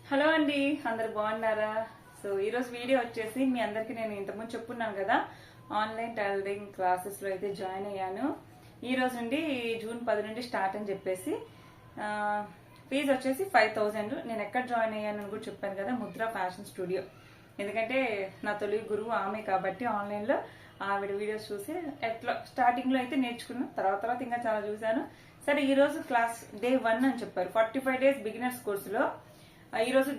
Hello అండి, అందరు బాగున్నారా? సో ఈరోజు వీడియో వచ్చేసి మీ అందరికి నేను ఇంతకుముందు చెప్పున్నాను కదా, ఆన్లైన్ టైలరింగ్ క్లాసెస్ లో అయితే జాయిన్ అయ్యాను. ఈ రోజు నుండి జూన్ 10 నుండి స్టార్ట్ అని చెప్పేసి ఫీజు వచ్చేసి 5000. నేను ఎక్కడ జాయిన్ అయ్యాను అని కూడా చెప్పాను కదా, ముద్ర ఫ్యాషన్ స్టూడియో. ఎందుకంటే నా తొలి గురువు ఆమె కాబట్టి ఆన్లైన్ లో ఆవిడ వీడియోస్ చూసి ఎట్లా స్టార్టింగ్ లో అయితే నేర్చుకున్నాను. తర్వాత ఇంకా చాలా చూశాను. సరే, ఈ రోజు క్లాస్ డే 1 అని చెప్పారు. 45 days బిగినర్స్ కోర్సులో ఈ రోజు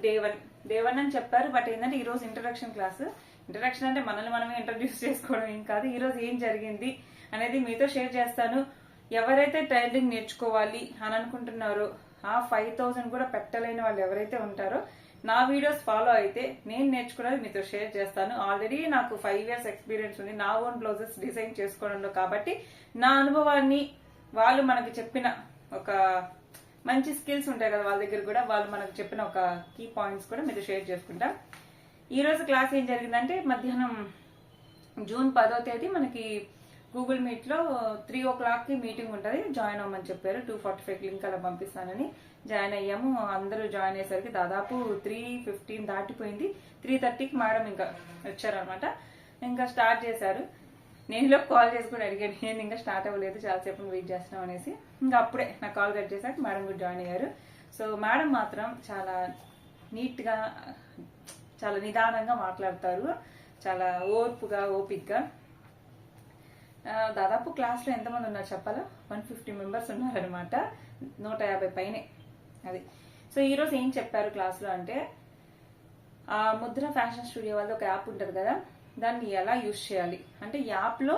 డే వన్ అని చెప్పారు. బట్ ఏంటంటే ఈ రోజు ఇంట్రడక్షన్ క్లాస్. ఇంట్రడక్షన్ అంటే మనల్ని మనమే ఇంట్రడ్యూస్ చేసుకోవడం ఏం కాదు. ఈ రోజు ఏం జరిగింది అనేది మీతో షేర్ చేస్తాను. ఎవరైతే టైలరింగ్ నేర్చుకోవాలి అని అనుకుంటున్నారో, ఆ 5000 కూడా పెట్టలేని వాళ్ళు ఎవరైతే ఉంటారో, నా వీడియోస్ ఫాలో అయితే నేను నేర్చుకున్నది మీతో షేర్ చేస్తాను. ఆల్రెడీ నాకు 5 years ఎక్స్పీరియన్స్ ఉంది నా ఓన్ బ్లౌజెస్ డిజైన్ చేసుకోవడంలో. కాబట్టి నా అనుభవాన్ని వాళ్ళు మనకి చెప్పిన ఒక మంచి స్కిల్స్ ఉంటాయి కదా వాళ్ళ దగ్గర కూడా, వాళ్ళు మనకు చెప్పిన ఒక కీ పాయింట్స్ కూడా మీతో షేర్ చేసుకుంటా. ఈ రోజు క్లాస్ ఏం జరిగిందంటే, మధ్యాహ్నం జూన్ 10వ తేదీ మనకి గూగుల్ మీట్ లో 3 o'clock కి మీటింగ్ ఉంటుంది. జాయిన్ అవ్వమని చెప్పారు. 2:45 లింక్ అలా పంపిస్తానని జాయిన్ అయ్యాము. అందరూ జాయిన్ అయ్యేసరికి దాదాపు 3:15 దాటిపోయింది. 3:30కి మేడం ఇంకా వచ్చారనమాట. ఇంకా స్టార్ట్ చేశారు. నేను కాల్ చేసి కూడా అడిగాను, నేను ఇంకా స్టార్ట్ అవ్వలేదు, చాలాసేపు వెయిట్ చేస్తున్నాం అనేసి. ఇంకా అప్పుడే నా కాల్ కట్ చేశాక మేడం కూడా జాయిన్ అయ్యారు. సో మేడం మాత్రం చాలా నీట్ గా, చాలా నిదానంగా మాట్లాడతారు. చాలా ఓర్పుగా, ఓపిక్గా. దాదాపు క్లాస్ లో ఎంతమంది ఉన్నారు చెప్పాలా? 150 members ఉన్నారనమాట. 150 పైనే. అది. సో ఈ రోజు ఏం చెప్పారు క్లాస్ లో అంటే, ఆ ముద్ర ఫ్యాషన్ స్టూడియో వాళ్ళది ఒక యాప్ ఉంటుంది కదా, దాన్ని ఎలా యూజ్ చేయాలి అంటే, యాప్ లో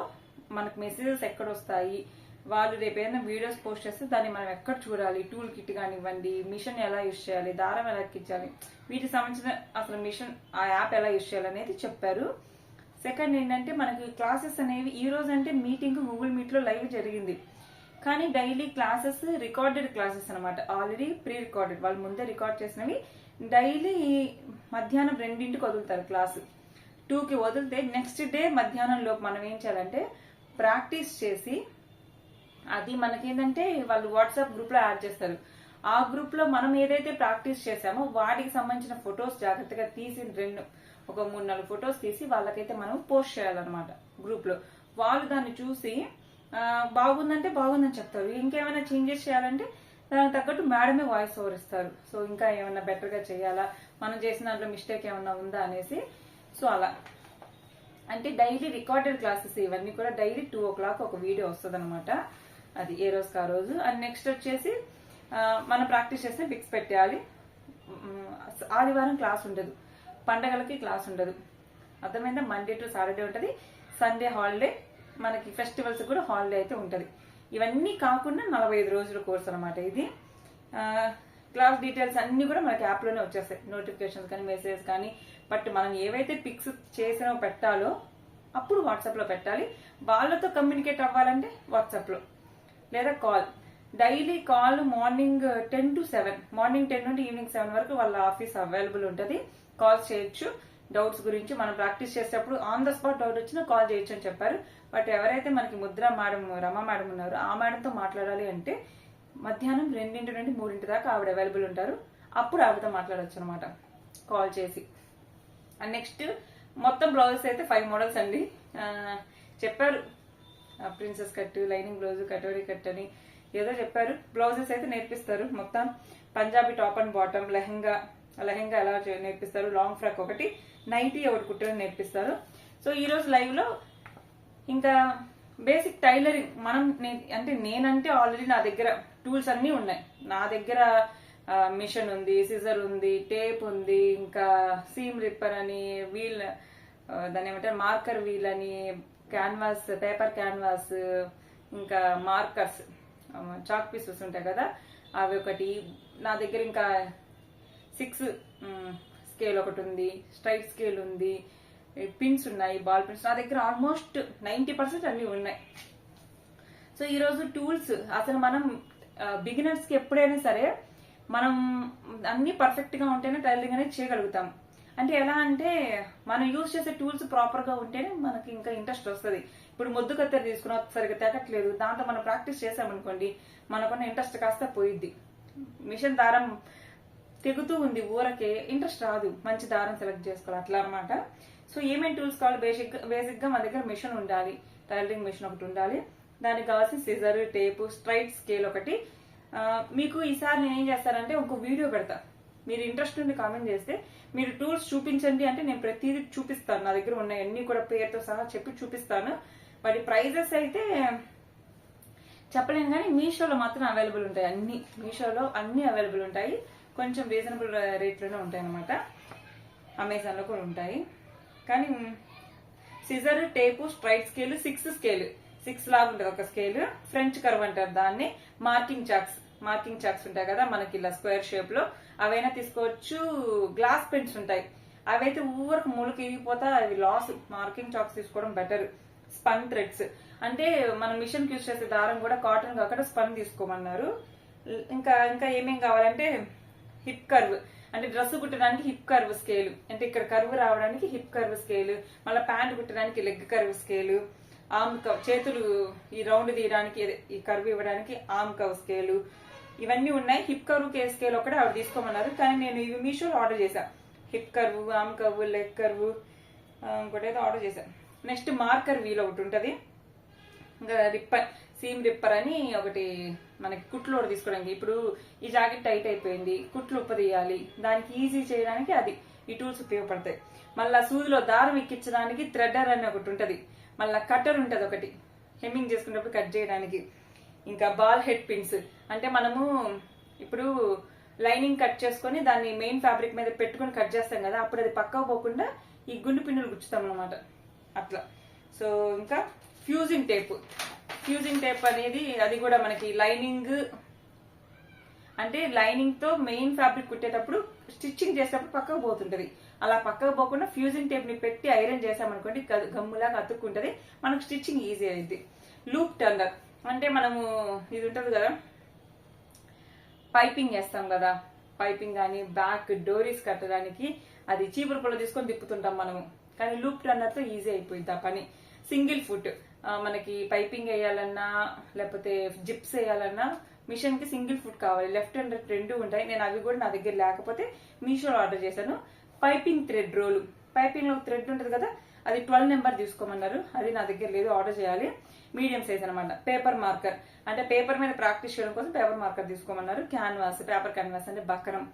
మనకు మెసేజెస్ ఎక్కడ వస్తాయి, వాళ్ళు రేపు ఏదైనా వీడియోస్ పోస్ట్ చేస్తే దాన్ని మనం ఎక్కడ చూడాలి, టూల్ కిట్ కానివ్వండి, మిషన్ ఎలా యూజ్ చేయాలి, దారం ఎలా ఎక్కించాలి, వీటికి సంబంధించిన అసలు మిషన్, ఆ యాప్ ఎలా యూజ్ చేయాలి అనేది చెప్పారు. సెకండ్ ఏంటంటే, మనకి క్లాసెస్ అనేవి ఈ రోజు అంటే మీటింగ్ గూగుల్ మీట్ లో లైవ్ జరిగింది, కానీ డైలీ క్లాసెస్ రికార్డెడ్ క్లాసెస్ అనమాట. ఆల్రెడీ ప్రీ రికార్డెడ్, వాళ్ళు ముందే రికార్డ్ చేసినవి. డైలీ మధ్యాహ్నం 2ంటికి వదులుతారు క్లాసు. 2కి వదిలితే నెక్స్ట్ డే మధ్యాహ్నం లోపు మనం ఏం చేయాలంటే ప్రాక్టీస్ చేసి, అది మనకేంటంటే వాళ్ళు వాట్సాప్ గ్రూప్ లో యాడ్ చేస్తారు. ఆ గ్రూప్ లో మనం ఏదైతే ప్రాక్టీస్ చేసామో వాటికి సంబంధించిన ఫొటోస్ జాగ్రత్తగా తీసి ఒక 3-4 ఫొటోస్ తీసి వాళ్ళకైతే మనం పోస్ట్ చేయాలన్నమాట గ్రూప్ లో. వాళ్ళు దాన్ని చూసి బాగుందంటే బాగుందని చెప్తారు. ఇంకేమైనా చేంజెస్ చేయాలంటే దానికి తగ్గట్టు మేడమే వాయిస్ ఓవర్ ఇస్తారు. సో ఇంకా ఏమైనా బెటర్ గా చేయాలా, మనం చేసిన దాంట్లో మిస్టేక్ ఏమైనా ఉందా అనేసి. సో అలా అంటే డైలీ రికార్డెడ్ క్లాసెస్ ఇవన్నీ కూడా. డైలీ 2 o'clock ఒక వీడియో వస్తుంది అనమాట. అది ఏ రోజుకి ఆ రోజు. అండ్ నెక్స్ట్ వచ్చేసి మనం ప్రాక్టీస్ చేస్తే పిక్స్ పెట్టాలి. ఆదివారం క్లాస్ ఉండదు, పండగలకి క్లాస్ ఉండదు, అర్థమైందా? మండే టు సాటర్డే ఉంటుంది, సండే హాలిడే, మనకి ఫెస్టివల్స్ కూడా హాలిడే అయితే ఉంటుంది. ఇవన్నీ కాకుండా 45 రోజుల కోర్స్ అనమాట ఇది. క్లాస్ డీటెయిల్స్ అన్ని కూడా మనకి యాప్ లోనే వచ్చేస్తాయి, నోటిఫికేషన్స్ కానీ మెసేజ్ కానీ. బట్ మనం ఏవైతే పిక్స్ చేసినో పెట్టాలో అప్పుడు వాట్సాప్ లో పెట్టాలి. వాళ్ళతో కమ్యూనికేట్ అవ్వాలంటే వాట్సాప్ లో లేదా call. Daily call morning 10 to 7, morning 10 నుండి ఈవినింగ్ 7 వరకు వాళ్ళ ఆఫీస్ అవైలబుల్ ఉంటుంది. కాల్ చేయొచ్చు డౌట్స్ గురించి. మనం ప్రాక్టీస్ చేసేటప్పుడు ఆన్ ద స్పాట్ డౌట్ వచ్చినా కాల్ చేయొచ్చు అని చెప్పారు. బట్ ఎవరైతే మనకి ముద్ర మేడం, రమా మేడం ఉన్నారో ఆ మేడంతో మాట్లాడాలి అంటే మధ్యాహ్నం 2 నుండి 3 దాకా ఆవిడ అవైలబుల్ ఉంటారు. అప్పుడు ఆవిడతో మాట్లాడచ్చు అనమాట కాల్ చేసి. అండ్ నెక్స్ట్ మొత్తం బ్లౌజెస్ అయితే 5 మోడల్స్ అండి చెప్పారు. Princess cut, lining blouse, katori cut అని ఏదో చెప్పారు. బ్లౌజెస్ అయితే నేర్పిస్తారు. మొత్తం Punjabi top and bottom, lehenga ఎలా నేర్పిస్తారు, లాంగ్ ఫ్రాక్ ఒకటి, నైటీ ఒకటి కుట్టడం నేర్పిస్తారు. సో ఈ రోజు లైవ్ లో ఇంకా బేసిక్ టైలరింగ్ మనం అంటే నేనంటే ఆల్రెడీ నా దగ్గర టూల్స్ అన్ని ఉన్నాయి. నా దగ్గర మిషన్ ఉంది, సిజర్ ఉంది, టేప్ ఉంది, ఇంకా సీమ్ రిప్పర్ అని, వీల్, దాని ఏమంటారు మార్కర్ వీల్ అని, క్యాన్వాస్, పేపర్ క్యాన్వాస్, ఇంకా మార్కర్స్, చాక్ పీసెస్ ఉంటాయి కదా అవి ఒకటి నా దగ్గర. ఇంకా 6 స్కేల్ ఒకటి ఉంది, స్ట్రైట్ స్కేల్ ఉంది, పిన్స్ ఉన్నాయి, బాల్ పిన్స్ నా దగ్గర. ఆల్మోస్ట్ 90% అన్ని ఉన్నాయి. సో ఈ రోజు టూల్స్ అసలు మనం బిగినర్స్ కి ఎప్పుడైనా సరే మనం అన్ని పర్ఫెక్ట్ గా ఉంటేనే టైలరింగ్ అనేది చేయగలుగుతాం. అంటే ఎలా అంటే, మనం యూజ్ చేసే టూల్స్ ప్రాపర్ గా ఉంటేనే మనకి ఇంకా ఇంట్రెస్ట్ వస్తుంది. ఇప్పుడు ముద్దు కత్తెర తీసుకున్నా సరిగ్గా తెగట్లేదు, దాంతో మనం ప్రాక్టీస్ చేసామనుకోండి మనకున్న ఇంట్రెస్ట్ కాస్త పోయిద్ది. మిషన్ దారం తెగుతూ ఉంది ఊరకే, ఇంట్రెస్ట్ రాదు, మంచి దారం సెలెక్ట్ చేసుకోవాలి అట్లా అనమాట. సో ఏమేమి టూల్స్ కావాలి? బేసిక్ గా మన దగ్గర మిషన్ ఉండాలి, టైలరింగ్ మిషన్ ఒకటి ఉండాలి, దానికి కావాల్సిన సిజర్, టేపు, స్ట్రైట్ స్కేల్ ఒకటి. మీకు ఈసారి నేను ఏం చేస్తానంటే ఒక వీడియో పెడతా, మీరు ఇంట్రెస్ట్ ఉండి కామెంట్ చేస్తే మీరు టూల్స్ చూపించండి అంటే నేను ప్రతిదీ చూపిస్తాను. నా దగ్గర ఉన్నాయి అన్ని కూడా పేరుతో సహా చెప్పి చూపిస్తాను. వాటి ప్రైజెస్ అయితే చెప్పలేను, కానీ మీషోలో మాత్రం అవైలబుల్ ఉంటాయి. మీషోలో అన్ని అవైలబుల్ ఉంటాయి, కొంచెం రీజనబుల్ రేట్లోనే ఉంటాయి అనమాట. అమెజాన్లో కూడా ఉంటాయి. కానీ సిజర్, టేపు, స్ట్రైట్ స్కేల్, 6 లాగా ఉంటుంది ఒక స్కేల్. ఫ్రెంచ్ కర్వ్ అంటారు దాన్ని. మార్కింగ్ చాక్స్ ఉంటాయి కదా మనకి ఇలా స్క్వేర్ షేప్ లో, అవైనా తీసుకోవచ్చు. గ్లాస్ పెన్స్ ఉంటాయి, అవైతే ఊరకు మూలకి ఇరిగిపోతా, అవి లాస్. మార్కింగ్ చాక్స్ తీసుకోవడం బెటర్. స్పన్ థ్రెడ్స్ అంటే మనం మిషన్ యూజ్ చేసే దారం కూడా కాటన్ కాకుండా స్పన్ తీసుకోమన్నారు. ఇంకా ఏమేం కావాలంటే హిప్ కర్వ్ అంటే డ్రెస్ కుట్టడానికి హిప్ కర్వ్ స్కేల్, అంటే ఇక్కడ కర్వ్ రావడానికి హిప్ కర్వ్ స్కేల్, మళ్ళీ ప్యాంట్ కుట్టడానికి leg curve scale, arm curve, చేతులు ఈ రౌండ్ తీయడానికి ఈ కర్వ్ ఇవ్వడానికి ఆర్మ్ కవ్ స్కేల్, ఇవన్నీ ఉన్నాయి. హిప్ కర్వ్ స్కేల్ ఒకటే ఆవిడ తీసుకోమన్నారు, కానీ నేను ఇవి మీషోలో ఆర్డర్ చేశాను. Hip curve, arm curve, leg curve, ఇంకోటి ఏదో ఆర్డర్ చేశాను. నెక్స్ట్ మార్కర్ వీల్ ఒకటి ఉంటుంది. ఇంకా సీమ్ రిప్పర్ అని ఒకటి మనకి కుట్లు తీసుకోవడానికి. ఇప్పుడు ఈ జాకెట్ టైట్ అయిపోయింది, కుట్లు ఉప్పదీయాలి, దానికి ఈజీ చేయడానికి అది ఈ టూల్స్ ఉపయోగపడతాయి. మళ్ళీ సూదిలో దారం ఎక్కించడానికి థ్రెడర్ అని ఒకటి ఉంటుంది. మళ్ళీ కట్టర్ ఉంటుంది ఒకటి, హెమ్మింగ్ చేసుకున్నప్పుడు కట్ చేయడానికి. ఇంకా బాల్ హెడ్ పిన్స్ అంటే మనము ఇప్పుడు లైనింగ్ కట్ చేసుకొని దాన్ని మెయిన్ ఫ్యాబ్రిక్ మీద పెట్టుకుని కట్ చేస్తాం కదా, అప్పుడు అది పక్కకు పోకుండా ఈ గుండు పిన్నులు గుచ్చుతాం అనమాట అట్లా. సో ఇంకా ఫ్యూజింగ్ టేప్ అనేది అది కూడా మనకి లైనింగ్ అంటే లైనింగ్ తో మెయిన్ ఫ్యాబ్రిక్ కుట్టేటప్పుడు స్టిచ్చింగ్ చేసేటప్పుడు పక్కకు పోతుంటది, అలా పక్కకు పోకుండా ఫ్యూజింగ్ టేప్ ని పెట్టి ఐరన్ చేసామనుకోండి గమ్ములాగా అతుక్కుంటది, మనకు స్టిచ్చింగ్ ఈజీ అయింది. లూప్ టర్నర్ అంటే మనము ఇది ఉంటుంది కదా, పైపింగ్ వేస్తాం కదా, పైపింగ్ కానీ బ్యాక్ డోరీస్ కట్టడానికి అది చీపురు పుల్ల తీసుకొని తిప్పుతుంటాం మనము, కానీ లూప్ టర్నర్ తో ఈజీ అయిపోయింది ఆ పని. సింగిల్ ఫుట్ మనకి పైపింగ్ వేయాలన్నా లేకపోతే జిప్స్ వేయాలన్నా మిషన్ కి సింగిల్ ఫుట్ కావాలి, లెఫ్ట్ అండ్ రైట్ రెండు ఉంటాయి. నేను అవి కూడా నా దగ్గర లేకపోతే మీషోలో ఆర్డర్ చేశాను. పైపింగ్ థ్రెడ్ రోల్, పైపింగ్ లో థ్రెడ్ ఉంటుంది కదా, అది 12 నెంబర్ తీసుకోమన్నారు, అది నా దగ్గర లేదు, ఆర్డర్ చేయాలి. మీడియం సైజ్ అనమాట. పేపర్ మార్కర్ అంటే పేపర్ మీద ప్రాక్టీస్ చేయడం కోసం పేపర్ మార్కర్ తీసుకోమన్నారు. క్యాన్వాస్, పేపర్ క్యాన్వాస్ అంటే బక్కరం,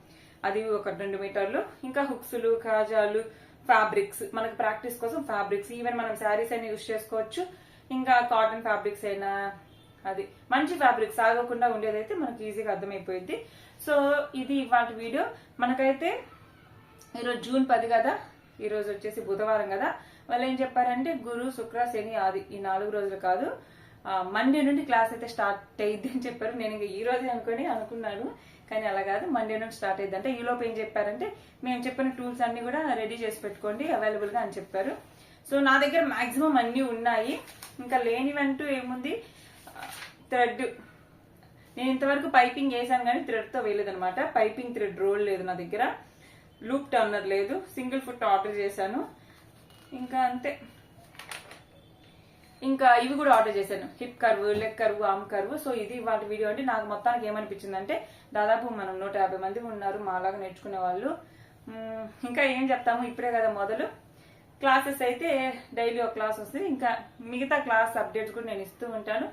అది ఒక 2 మీటర్లు. ఇంకా హుక్స్లు, కాజాలు, ఫ్యాబ్రిక్స్ మనకి ప్రాక్టీస్ కోసం ఫ్యాబ్రిక్స్, ఈవెన్ మనం శారీస్ అయినా యూజ్ చేసుకోవచ్చు. ఇంకా కాటన్ ఫ్యాబ్రిక్స్ అయినా, అది మంచి ఫ్యాబ్రిక్స్ ఆగకుండా ఉండేదైతే మనకి ఈజీగా అర్థమైపోయింది. సో ఇది ఇవాటి వీడియో. మనకైతే ఈరోజు జూన్ 10 కదా, ఈ రోజు వచ్చేసి బుధవారం కదా, వాళ్ళు ఏం చెప్పారంటే గురు, శుక్ర, శని, ఆది ఈ 4 రోజులు కాదు, మండే నుండి క్లాస్ అయితే స్టార్ట్ అయ్యిద్ది అని చెప్పారు. నేను ఇంకా ఈ రోజే అనుకున్నాను, కానీ అలా కాదు, మండే నుండి స్టార్ట్ అయ్యింది. అంటే ఈలోపు ఏం చెప్పారంటే మేము చెప్పిన టూల్స్ అన్ని కూడా రెడీ చేసి పెట్టుకోండి అవైలబుల్ గా అని చెప్పారు. సో నా దగ్గర మాక్సిమం అన్ని ఉన్నాయి, ఇంకా లేనివంటూ ఏముంది. థ్రెడ్ నేను ఇంతవరకు పైపింగ్ వేసాను కానీ థ్రెడ్ తో వేయలేదు అనమాట. పైపింగ్ థ్రెడ్ రోల్ లేదు నా దగ్గర, లూప్ టర్నర్ లేదు, సింగిల్ ఫుట్ ఆర్డర్ చేశాను. ఇంకా అంతే. ఇంకా ఇవి కూడా ఆర్డర్ చేశాను, hip curve, leg curve, arm curve. So ఇది వాటి వీడియో. అంటే నాకు మొత్తానికి ఏమనిపించింది అంటే దాదాపు మనం 150 మంది ఉన్నారు మాలాగా నేర్చుకునే వాళ్ళు. ఇంకా ఏం చెప్తాము, ఇప్పుడే కదా మొదలు. క్లాసెస్ అయితే డైలీ ఒక క్లాస్ వస్తుంది, ఇంకా మిగతా క్లాస్ అప్డేట్స్ కూడా నేను ఇస్తూ ఉంటాను.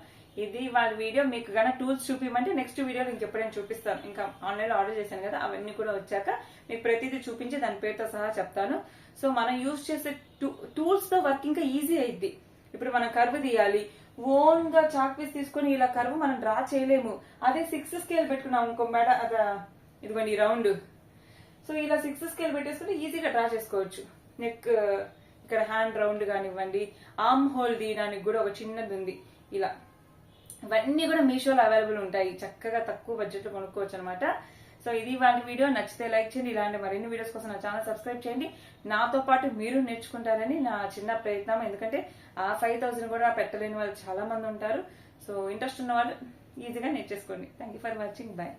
ఇది వాళ్ళ వీడియో. మీకు గన టూల్స్ చూపించమంటే నెక్స్ట్ వీడియోలో ఇంకెప్పుడైనా చూపిస్తాను. ఇంకా ఆన్లైన్ లో ఆర్డర్ చేశాను కదా, అవన్నీ కూడా వచ్చాక మీకు ప్రతిదీ చూపించి దాని పేరుతో సహా చెప్తాను. సో మనం యూజ్ చేసే టూల్స్ తో వర్క్ ఇంకా ఈజీ అయింది. ఇప్పుడు మనం కర్వ్ తీయాలి, ఓన్ గా చాక్ పీస్ తీసుకొని ఇలా కర్వ్ మనం డ్రా చేయలేము. అదే 6 స్కేల్ పెట్టుకున్నాం ఇంకో మేడ, ఇదిగోండి రౌండ్. సో ఇలా 6 స్కేల్ పెట్టేసుకుంటే ఈజీగా డ్రా చేసుకోవచ్చు. నెక్ ఇక్కడ హ్యాండ్ రౌండ్ కానివ్వండి, ఆర్మ్ హోల్ తీయడానికి కూడా ఒక చిన్నది ఉంది ఇలా. ఇవన్నీ కూడా మీషోలో అవైలబుల్ ఉంటాయి, చక్కగా తక్కువ బడ్జెట్ లో కొనుక్కోవచ్చు అనమాట. సో ఇది వాళ్ళ వీడియో. నచ్చితే లైక్ చేయండి, ఇలాంటి మరిన్ని వీడియోస్ కోసం నా ఛానల్ సబ్స్క్రైబ్ చేయండి. నాతో పాటు మీరు నేర్చుకుంటారని నా చిన్న ప్రయత్నం. ఎందుకంటే ఆ 5000 కూడా పెట్టలేని వాళ్ళు చాలా మంది ఉంటారు. సో ఇంట్రెస్ట్ ఉన్న వాళ్ళు ఈజీగా నేర్చేసుకోండి. Thank you for watching. Bye.